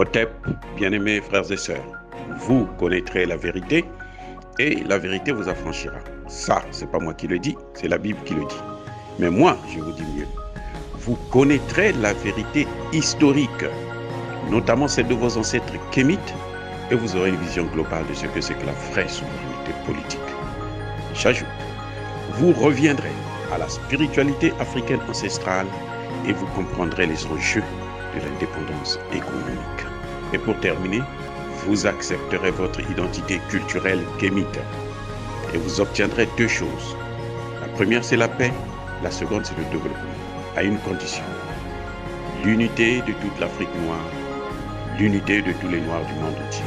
Otep, bien-aimés frères et sœurs, vous connaîtrez la vérité et la vérité vous affranchira. Ça, c'est pas moi qui le dis, c'est la Bible qui le dit. Mais moi, je vous dis mieux. Vous connaîtrez la vérité historique, notamment celle de vos ancêtres kémites, et vous aurez une vision globale de ce que c'est que la vraie souveraineté politique. J'ajoute, vous reviendrez à la spiritualité africaine ancestrale et vous comprendrez les enjeux de l'indépendance économique. Et pour terminer, vous accepterez votre identité culturelle kémite et vous obtiendrez deux choses. La première, c'est la paix. La seconde, c'est le développement, à une condition. L'unité de toute l'Afrique noire, l'unité de tous les Noirs du monde entier.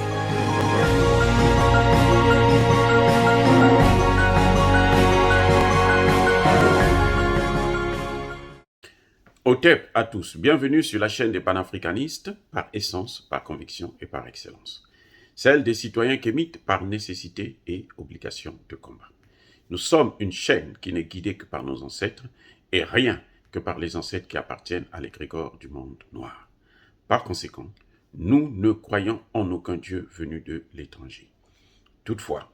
Otep à tous, bienvenue sur la chaîne des panafricanistes, par essence, par conviction et par excellence. Celle des citoyens kémites par nécessité et obligation de combat. Nous sommes une chaîne qui n'est guidée que par nos ancêtres et rien que par les ancêtres qui appartiennent à l'égrégore du monde noir. Par conséquent, nous ne croyons en aucun Dieu venu de l'étranger. Toutefois,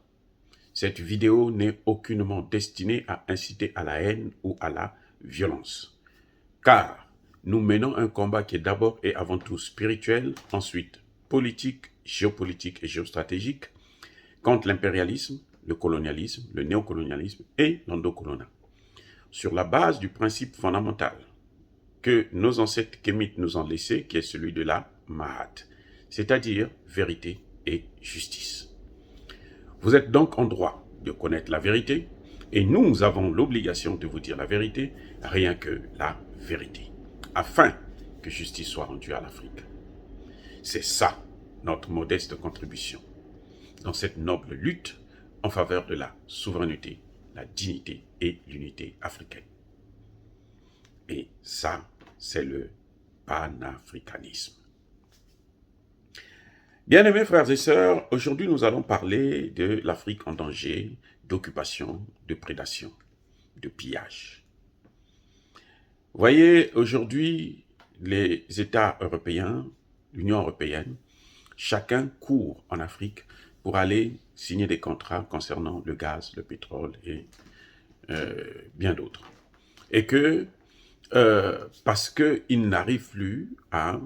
cette vidéo n'est aucunement destinée à inciter à la haine ou à la violence. Car nous menons un combat qui est d'abord et avant tout spirituel, ensuite politique, géopolitique et géostratégique, contre l'impérialisme, le colonialisme, le néocolonialisme et l'endocoloniat. Sur la base du principe fondamental que nos ancêtres kémites nous ont laissé, qui est celui de la Mahat, c'est-à-dire vérité et justice. Vous êtes donc en droit de connaître la vérité, et nous avons l'obligation de vous dire la vérité, rien que la vérité, afin que justice soit rendue à l'Afrique. C'est ça, notre modeste contribution, dans cette noble lutte en faveur de la souveraineté, la dignité et l'unité africaine. Et ça, c'est le panafricanisme. Bien-aimés frères et sœurs, aujourd'hui nous allons parler de l'Afrique en danger, d'occupation, de prédation, de pillage. Vous voyez, aujourd'hui, les États européens, l'Union européenne, chacun court en Afrique pour aller signer des contrats concernant le gaz, le pétrole et bien d'autres. Et que, parce qu'ils n'arrivent plus à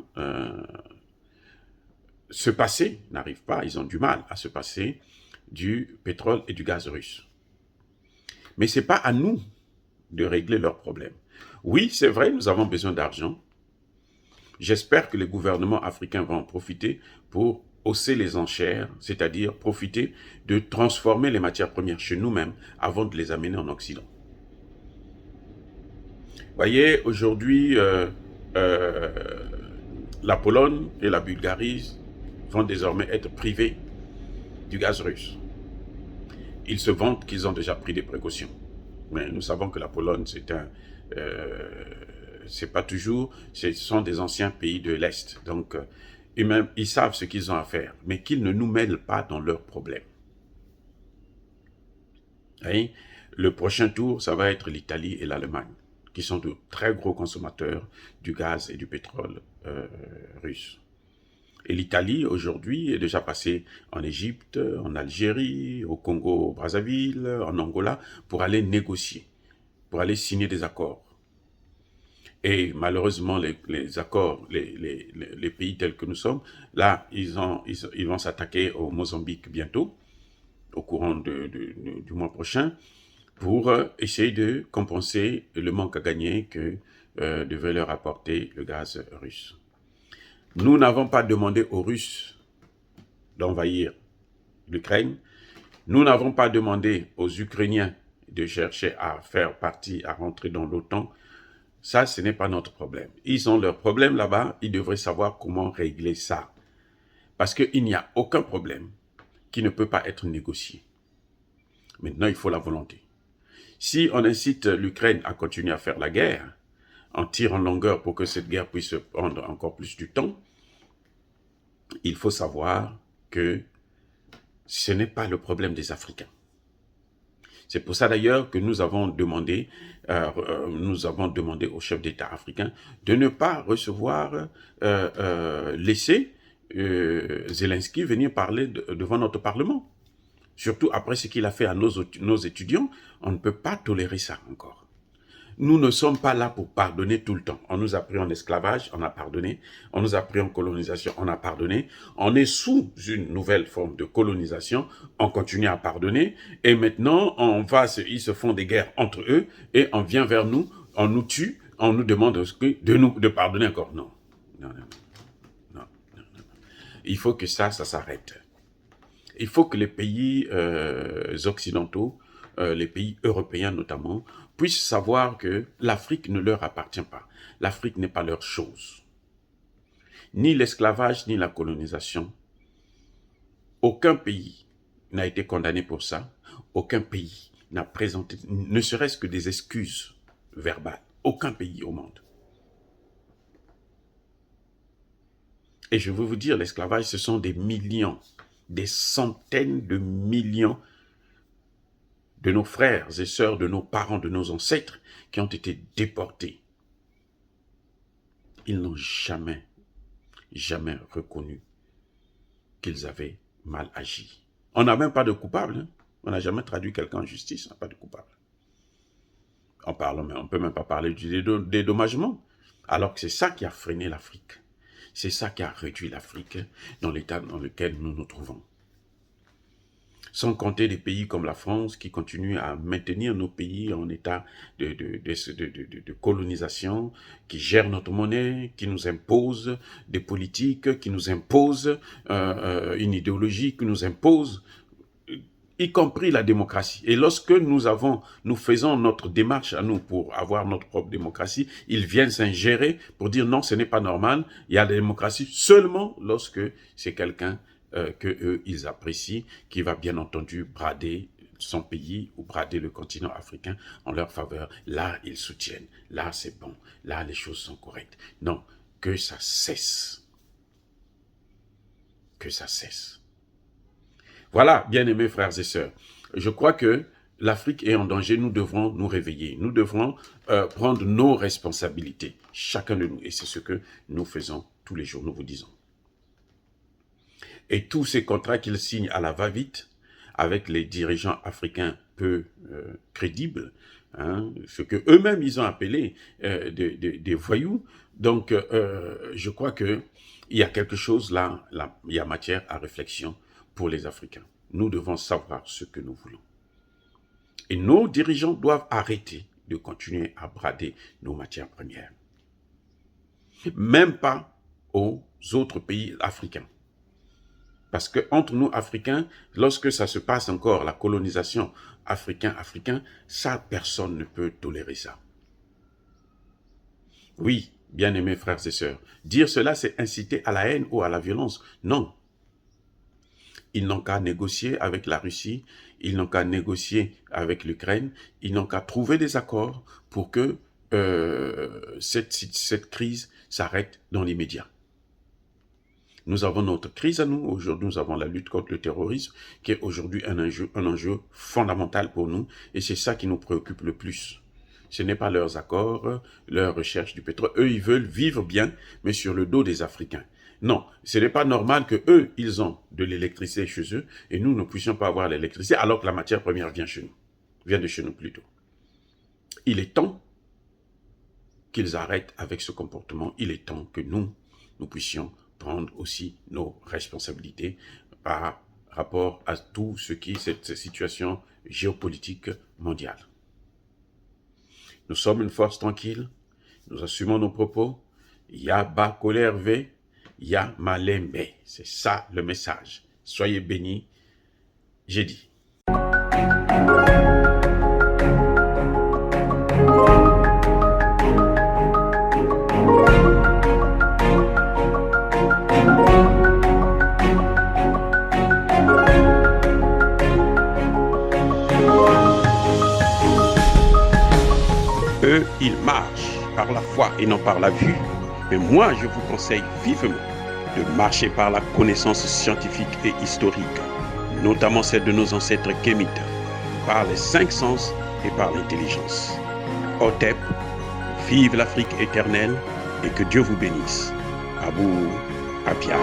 se passer, n'arrivent pas, ils ont du mal à se passer du pétrole et du gaz russe. Mais ce n'est pas à nous de régler leurs problèmes. Oui, c'est vrai, nous avons besoin d'argent. J'espère que les gouvernements africains vont en profiter pour hausser les enchères, c'est-à-dire profiter de transformer les matières premières chez nous-mêmes avant de les amener en Occident. Vous voyez, aujourd'hui, la Pologne et la Bulgarie vont désormais être privés du gaz russe. Ils se vantent qu'ils ont déjà pris des précautions. Mais nous savons que la Pologne, c'est pas toujours, ce sont des anciens pays de l'Est. Donc, ils savent ce qu'ils ont à faire, mais qu'ils ne nous mêlent pas dans leurs problèmes. Et le prochain tour, ça va être l'Italie et l'Allemagne, qui sont de très gros consommateurs du gaz et du pétrole russe. Et l'Italie, aujourd'hui, est déjà passée en Égypte, en Algérie, au Congo, au Brazzaville, en Angola, pour aller négocier, pour aller signer des accords. Et malheureusement, les accords, les pays tels que nous sommes, là, ils vont s'attaquer au Mozambique bientôt, au courant du mois prochain, pour essayer de compenser le manque à gagner que devait leur apporter le gaz russe. Nous n'avons pas demandé aux Russes d'envahir l'Ukraine. Nous n'avons pas demandé aux Ukrainiens de chercher à faire partie, à rentrer dans l'OTAN. Ça, ce n'est pas notre problème. Ils ont leur problème là-bas. Ils devraient savoir comment régler ça. Parce qu'il n'y a aucun problème qui ne peut pas être négocié. Maintenant, il faut la volonté. Si on incite l'Ukraine à continuer à faire la guerre, en tire en longueur pour que cette guerre puisse prendre encore plus du temps, il faut savoir que ce n'est pas le problème des Africains. C'est pour ça d'ailleurs que nous avons demandé au chef d'État africain de ne pas recevoir, laisser Zelensky venir parler devant notre Parlement. Surtout après ce qu'il a fait à nos étudiants, on ne peut pas tolérer ça encore. Nous ne sommes pas là pour pardonner tout le temps. On nous a pris en esclavage, on a pardonné. On nous a pris en colonisation, on a pardonné. On est sous une nouvelle forme de colonisation, on continue à pardonner. Et maintenant, ils se font des guerres entre eux et on vient vers nous, on nous tue, on nous demande de pardonner encore. Non. Il faut que ça s'arrête. Il faut que les pays occidentaux, les pays européens notamment, puissent savoir que l'Afrique ne leur appartient pas. L'Afrique n'est pas leur chose. Ni l'esclavage, ni la colonisation. Aucun pays n'a été condamné pour ça. Aucun pays n'a présenté, ne serait-ce que des excuses verbales. Aucun pays au monde. Et je veux vous dire, l'esclavage, ce sont des millions, des centaines de millions de nos frères et sœurs, de nos parents, de nos ancêtres qui ont été déportés. Ils n'ont jamais reconnu qu'ils avaient mal agi. On n'a même pas de coupable. Hein? On n'a jamais traduit quelqu'un en justice, on n'a pas de coupable. On ne peut même pas parler du dédommagement, alors que c'est ça qui a freiné l'Afrique. C'est ça qui a réduit l'Afrique dans l'état dans lequel nous nous trouvons. Sans compter des pays comme la France qui continuent à maintenir nos pays en état de colonisation, qui gèrent notre monnaie, qui nous imposent des politiques, qui nous imposent une idéologie, qui nous impose, y compris la démocratie. Et lorsque nous faisons notre démarche à nous pour avoir notre propre démocratie, ils viennent s'ingérer pour dire non, ce n'est pas normal, il y a la démocratie seulement lorsque c'est quelqu'un que eux ils apprécient, qui va bien entendu brader son pays ou brader le continent africain en leur faveur. Là, ils soutiennent. Là, c'est bon. Là, les choses sont correctes. Non, que ça cesse. Que ça cesse. Voilà, bien-aimés frères et sœurs. Je crois que l'Afrique est en danger. Nous devrons nous réveiller. Nous devrons prendre nos responsabilités, chacun de nous. Et c'est ce que nous faisons tous les jours, nous vous disons. Et tous ces contrats qu'ils signent à la va-vite avec les dirigeants africains peu crédibles, hein, ce que eux-mêmes ils ont appelé des voyous. Donc, je crois que il y a quelque chose là, il y a matière à réflexion pour les Africains. Nous devons savoir ce que nous voulons. Et nos dirigeants doivent arrêter de continuer à brader nos matières premières. Même pas aux autres pays africains. Parce que entre nous, Africains, lorsque ça se passe encore, la colonisation africain, ça, personne ne peut tolérer ça. Oui, bien-aimés frères et sœurs, dire cela, c'est inciter à la haine ou à la violence. Non. Ils n'ont qu'à négocier avec la Russie, ils n'ont qu'à négocier avec l'Ukraine, ils n'ont qu'à trouver des accords pour que cette crise s'arrête dans l'immédiat. Nous avons notre crise à nous. Aujourd'hui, nous avons la lutte contre le terrorisme, qui est aujourd'hui un enjeu fondamental pour nous. Et c'est ça qui nous préoccupe le plus. Ce n'est pas leurs accords, leur recherche du pétrole. Eux, ils veulent vivre bien, mais sur le dos des Africains. Non, ce n'est pas normal que eux, ils ont de l'électricité chez eux, et nous ne puissions pas avoir l'électricité, alors que la matière première vient de chez nous plutôt. Il est temps qu'ils arrêtent avec ce comportement. Il est temps que nous puissions prendre aussi nos responsabilités par rapport à tout ce qui est cette situation géopolitique mondiale. Nous sommes une force tranquille, nous assumons nos propos, ya ba colère ve, ya malembe. C'est ça le message. Soyez bénis, j'ai dit. Eux, ils marchent par la foi et non par la vue. Mais moi, je vous conseille vivement de marcher par la connaissance scientifique et historique, notamment celle de nos ancêtres kémites, par les 5 sens et par l'intelligence. Otep, vive l'Afrique éternelle et que Dieu vous bénisse. Abou Apia.